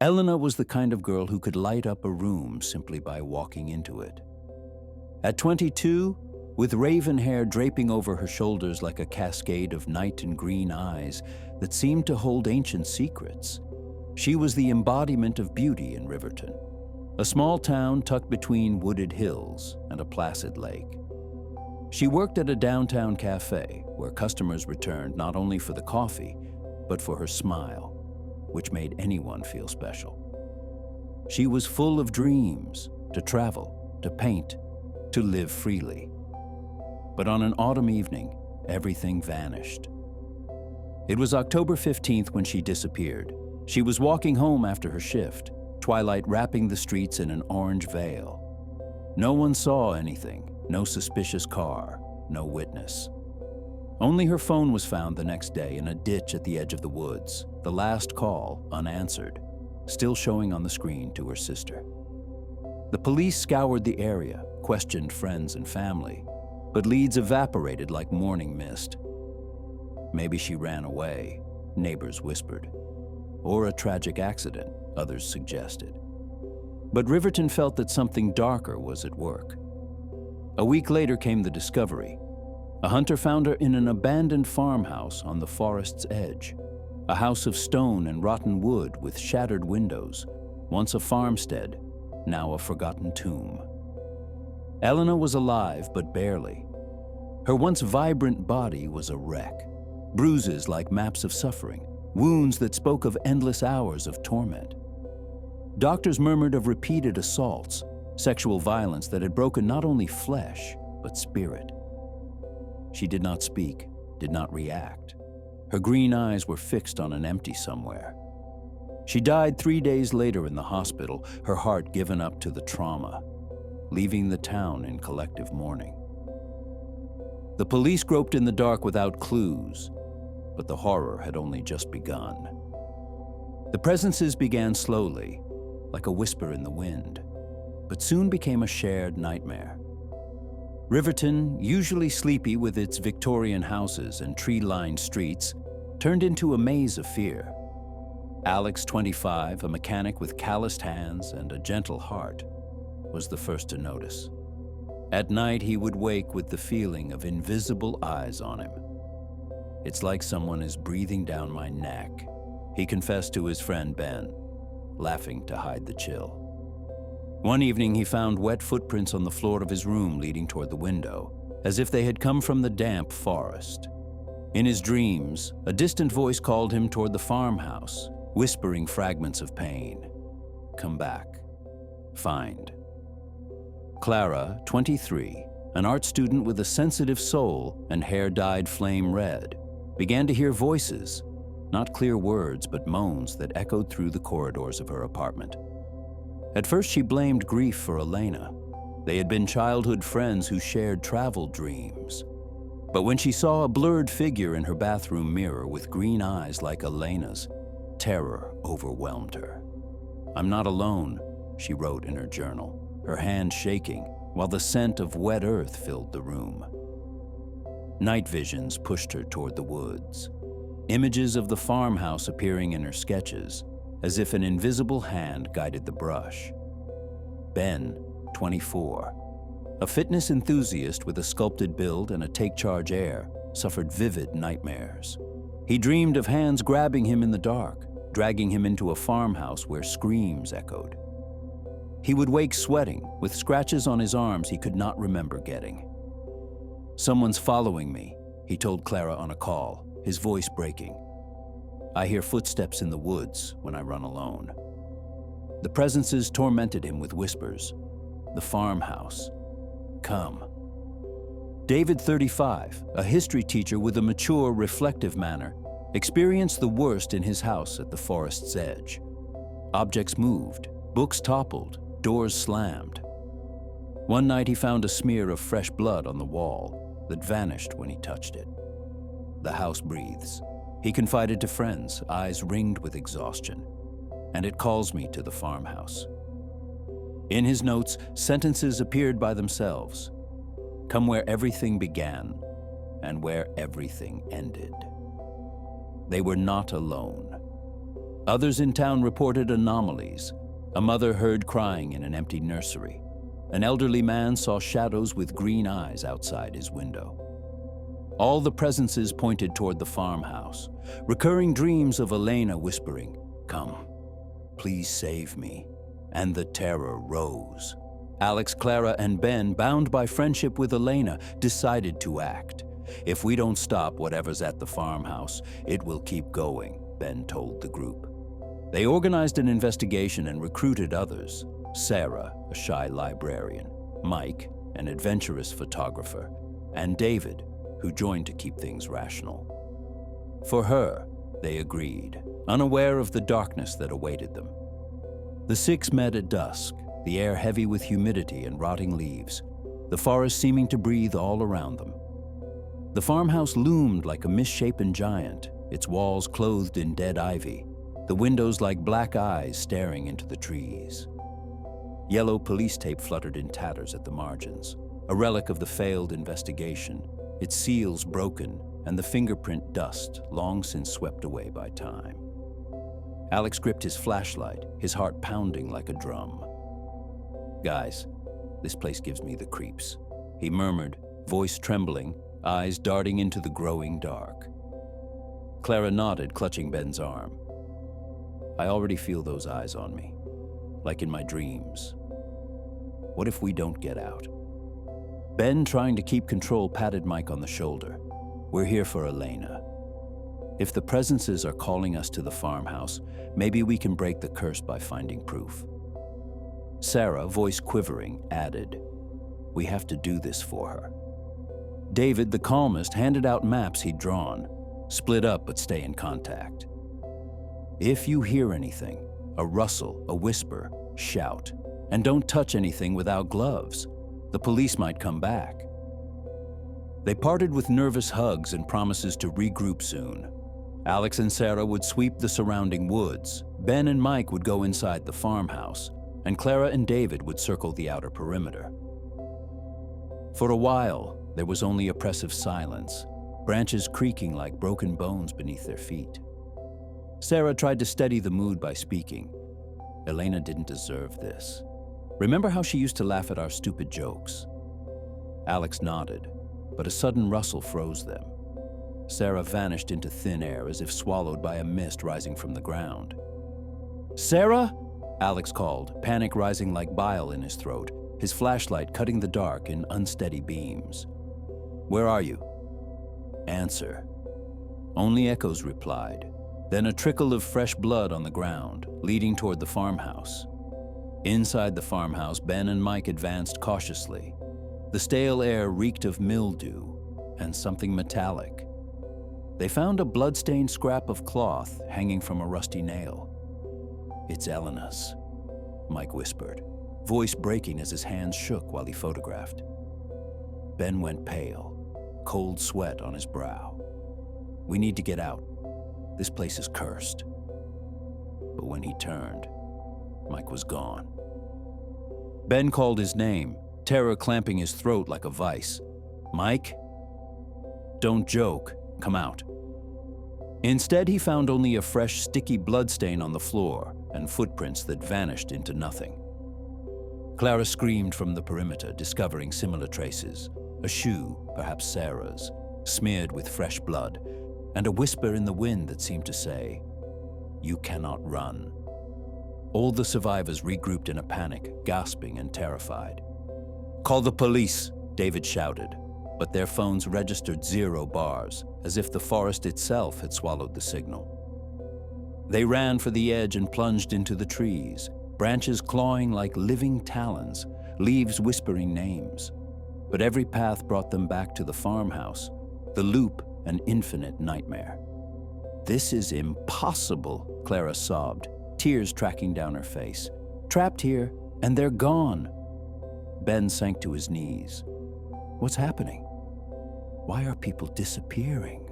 Elena was the kind of girl who could light up a room simply by walking into it. At 22, with raven hair draping over her shoulders like a cascade of night and green eyes that seemed to hold ancient secrets, she was the embodiment of beauty in Riverton, a small town tucked between wooded hills and a placid lake. She worked at a downtown cafe where customers returned not only for the coffee, but for her smile, which made anyone feel special. She was full of dreams, to travel, to paint, to live freely. But on an autumn evening, everything vanished. It was October 15th when she disappeared. She was walking home after her shift, twilight wrapping the streets in an orange veil. No one saw anything, no suspicious car, no witness. Only her phone was found the next day in a ditch at the edge of the woods, the last call unanswered, still showing on the screen to her sister. The police scoured the area, questioned friends and family, but leads evaporated like morning mist. Maybe she ran away, neighbors whispered. Or a tragic accident, others suggested. But Riverton felt that something darker was at work. A week later came the discovery. A hunter found her in an abandoned farmhouse on the forest's edge, a house of stone and rotten wood with shattered windows, once a farmstead, now a forgotten tomb. Elena was alive, but barely. Her once vibrant body was a wreck, bruises like maps of suffering, wounds that spoke of endless hours of torment. Doctors murmured of repeated assaults, sexual violence that had broken not only flesh, but spirit. She did not speak, did not react. Her green eyes were fixed on an empty somewhere. She died 3 days later in the hospital, her heart given up to the trauma, leaving the town in collective mourning. The police groped in the dark without clues, but the horror had only just begun. The presences began slowly, like a whisper in the wind, but soon became a shared nightmare. Riverton, usually sleepy with its Victorian houses and tree-lined streets, turned into a maze of fear. Alex, 25, a mechanic with calloused hands and a gentle heart, was the first to notice. At night, he would wake with the feeling of invisible eyes on him. "It's like someone is breathing down my neck," he confessed to his friend Ben, laughing to hide the chill. One evening, he found wet footprints on the floor of his room leading toward the window, as if they had come from the damp forest. In his dreams, a distant voice called him toward the farmhouse, whispering fragments of pain. "Come back. Find." Clara, 23, an art student with a sensitive soul and hair dyed flame red, began to hear voices, not clear words but moans that echoed through the corridors of her apartment. At first she blamed grief for Elena. They had been childhood friends who shared travel dreams. But when she saw a blurred figure in her bathroom mirror with green eyes like Elena's, terror overwhelmed her. "I'm not alone," she wrote in her journal, her hand shaking while the scent of wet earth filled the room. Night visions pushed her toward the woods, images of the farmhouse appearing in her sketches, as if an invisible hand guided the brush. Ben, 24, a fitness enthusiast with a sculpted build and a take-charge air, suffered vivid nightmares. He dreamed of hands grabbing him in the dark, dragging him into a farmhouse where screams echoed. He would wake sweating, with scratches on his arms he could not remember getting. "Someone's following me," he told Clara on a call, his voice breaking. "I hear footsteps in the woods when I run alone." The presences tormented him with whispers. "The farmhouse. Come." David, 35, a history teacher with a mature, reflective manner, experienced the worst in his house at the forest's edge. Objects moved, books toppled, doors slammed. One night he found a smear of fresh blood on the wall that vanished when he touched it. "The house breathes," he confided to friends, eyes ringed with exhaustion, "and it calls me to the farmhouse." In his notes, sentences appeared by themselves. "Come where everything began and where everything ended." They were not alone. Others in town reported anomalies. A mother heard crying in an empty nursery. An elderly man saw shadows with green eyes outside his window. All the presences pointed toward the farmhouse. Recurring dreams of Elena whispering, "Come, please save me." And the terror rose. Alex, Clara, and Ben, bound by friendship with Elena, decided to act. "If we don't stop whatever's at the farmhouse, it will keep going," Ben told the group. They organized an investigation and recruited others. Sarah, a shy librarian, Mike, an adventurous photographer, and David, who joined to keep things rational. For her, they agreed, unaware of the darkness that awaited them. The six met at dusk, the air heavy with humidity and rotting leaves, the forest seeming to breathe all around them. The farmhouse loomed like a misshapen giant, its walls clothed in dead ivy, the windows like black eyes staring into the trees. Yellow police tape fluttered in tatters at the margins, a relic of the failed investigation, its seals broken and the fingerprint dust long since swept away by time. Alex gripped his flashlight, his heart pounding like a drum. "Guys, this place gives me the creeps," he murmured, voice trembling, eyes darting into the growing dark. Clara nodded, clutching Ben's arm. "I already feel those eyes on me, like in my dreams. What if we don't get out?" Ben, trying to keep control, patted Mike on the shoulder. "We're here for Elena. If the presences are calling us to the farmhouse, maybe we can break the curse by finding proof." Sarah, voice quivering, added, "We have to do this for her." David, the calmest, handed out maps he'd drawn. "Split up but stay in contact. If you hear anything, a rustle, a whisper, shout. And don't touch anything without gloves. The police might come back." They parted with nervous hugs and promises to regroup soon. Alex and Sarah would sweep the surrounding woods. Ben and Mike would go inside the farmhouse, and Clara and David would circle the outer perimeter. For a while, there was only oppressive silence, branches creaking like broken bones beneath their feet. Sarah tried to steady the mood by speaking. "Elena didn't deserve this. Remember how she used to laugh at our stupid jokes?" Alex nodded, but a sudden rustle froze them. Sarah vanished into thin air as if swallowed by a mist rising from the ground. "Sarah?" Alex called, panic rising like bile in his throat, his flashlight cutting the dark in unsteady beams. "Where are you?" "Answer." Only echoes replied, then a trickle of fresh blood on the ground, leading toward the farmhouse. Inside the farmhouse, Ben and Mike advanced cautiously. The stale air reeked of mildew and something metallic. They found a blood-stained scrap of cloth hanging from a rusty nail. "It's Elena's," Mike whispered, voice breaking as his hands shook while he photographed. Ben went pale, cold sweat on his brow. "We need to get out. This place is cursed." But when he turned, Mike was gone. Ben called his name, terror clamping his throat like a vice. "Mike? Don't joke. Come out." Instead, he found only a fresh, sticky bloodstain on the floor and footprints that vanished into nothing. Clara screamed from the perimeter, discovering similar traces. A shoe, perhaps Sarah's, smeared with fresh blood, and a whisper in the wind that seemed to say, "You cannot run." All the survivors regrouped in a panic, gasping and terrified. "Call the police," David shouted, but their phones registered 0 bars, as if the forest itself had swallowed the signal. They ran for the edge and plunged into the trees, branches clawing like living talons, leaves whispering names. But every path brought them back to the farmhouse, the loop an infinite nightmare. "This is impossible," Clara sobbed, tears tracking down her face. "Trapped here, and they're gone." Ben sank to his knees. "What's happening? Why are people disappearing?"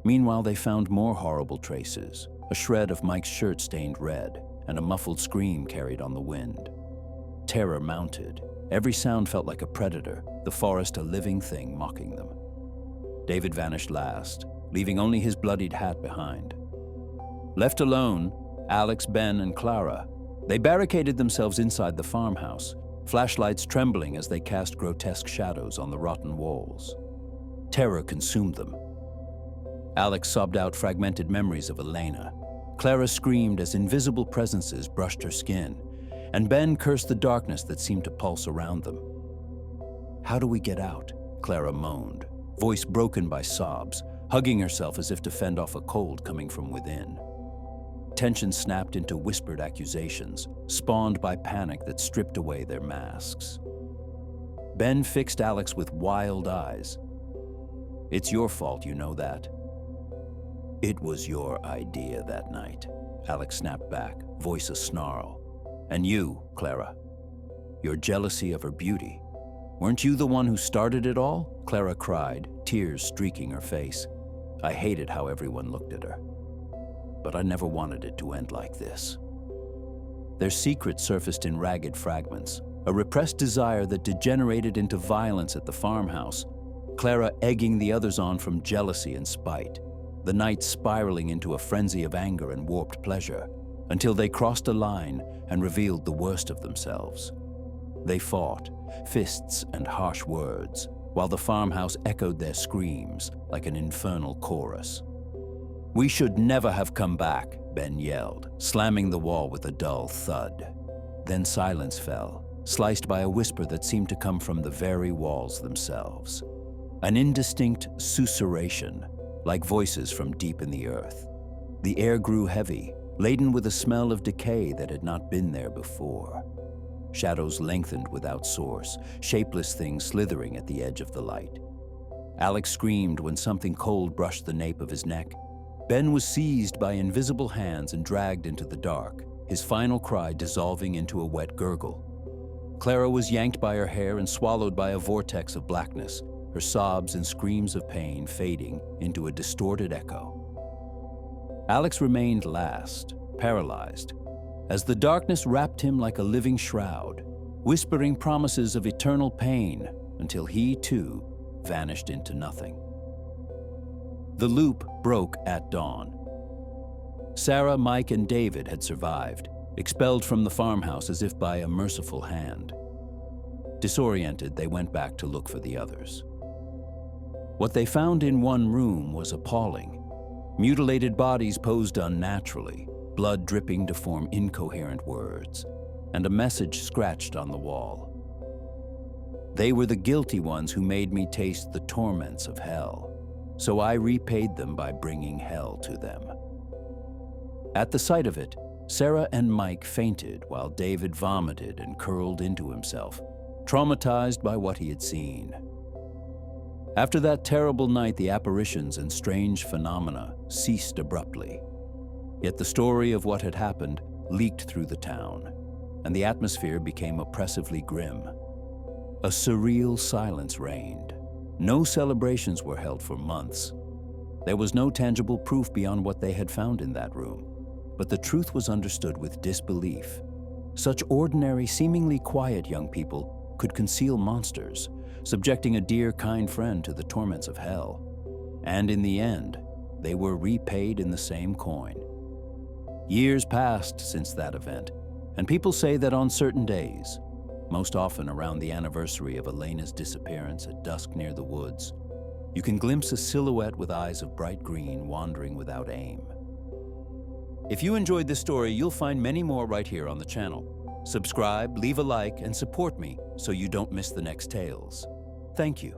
Meanwhile, they found more horrible traces, a shred of Mike's shirt stained red, and a muffled scream carried on the wind. Terror mounted. Every sound felt like a predator, the forest a living thing mocking them. David vanished last, leaving only his bloodied hat behind. Left alone, Alex, Ben, and Clara, they barricaded themselves inside the farmhouse, flashlights trembling as they cast grotesque shadows on the rotten walls. Terror consumed them. Alex sobbed out fragmented memories of Elena. Clara screamed as invisible presences brushed her skin, and Ben cursed the darkness that seemed to pulse around them. "How do we get out?" Clara moaned, voice broken by sobs, hugging herself as if to fend off a cold coming from within. Tension snapped into whispered accusations, spawned by panic that stripped away their masks. Ben fixed Alex with wild eyes. "It's your fault, you know that." "It was your idea that night," Alex snapped back, voice a snarl. "And you, Clara, your jealousy of her beauty. Weren't you the one who started it all?" Clara cried, tears streaking her face. "I hated how everyone looked at her. But I never wanted it to end like this." Their secret surfaced in ragged fragments, a repressed desire that degenerated into violence at the farmhouse, Clara egging the others on from jealousy and spite, the night spiraling into a frenzy of anger and warped pleasure, until they crossed a line and revealed the worst of themselves. They fought, fists and harsh words, while the farmhouse echoed their screams like an infernal chorus. "We should never have come back," Ben yelled, slamming the wall with a dull thud. Then silence fell, sliced by a whisper that seemed to come from the very walls themselves. An indistinct susurration, like voices from deep in the earth. The air grew heavy, laden with a smell of decay that had not been there before. Shadows lengthened without source, shapeless things slithering at the edge of the light. Alex screamed when something cold brushed the nape of his neck. Ben was seized by invisible hands and dragged into the dark, his final cry dissolving into a wet gurgle. Clara was yanked by her hair and swallowed by a vortex of blackness, her sobs and screams of pain fading into a distorted echo. Alex remained last, paralyzed, as the darkness wrapped him like a living shroud, whispering promises of eternal pain until he, too, vanished into nothing. The loop broke at dawn. Sarah, Mike, and David had survived, expelled from the farmhouse as if by a merciful hand. Disoriented, they went back to look for the others. What they found in one room was appalling. Mutilated bodies posed unnaturally, blood dripping to form incoherent words, and a message scratched on the wall. "They were the guilty ones who made me taste the torments of hell, so I repaid them by bringing hell to them." At the sight of it, Sarah and Mike fainted while David vomited and curled into himself, traumatized by what he had seen. After that terrible night, the apparitions and strange phenomena ceased abruptly. Yet the story of what had happened leaked through the town, and the atmosphere became oppressively grim. A surreal silence reigned. No celebrations were held for months. There was no tangible proof beyond what they had found in that room, but the truth was understood with disbelief. Such ordinary, seemingly quiet young people could conceal monsters, subjecting a dear, kind friend to the torments of hell. And in the end, they were repaid in the same coin. Years passed since that event, and people say that on certain days, most often around the anniversary of Elena's disappearance at dusk near the woods, you can glimpse a silhouette with eyes of bright green wandering without aim. If you enjoyed this story, you'll find many more right here on the channel. Subscribe, leave a like, and support me so you don't miss the next tales. Thank you.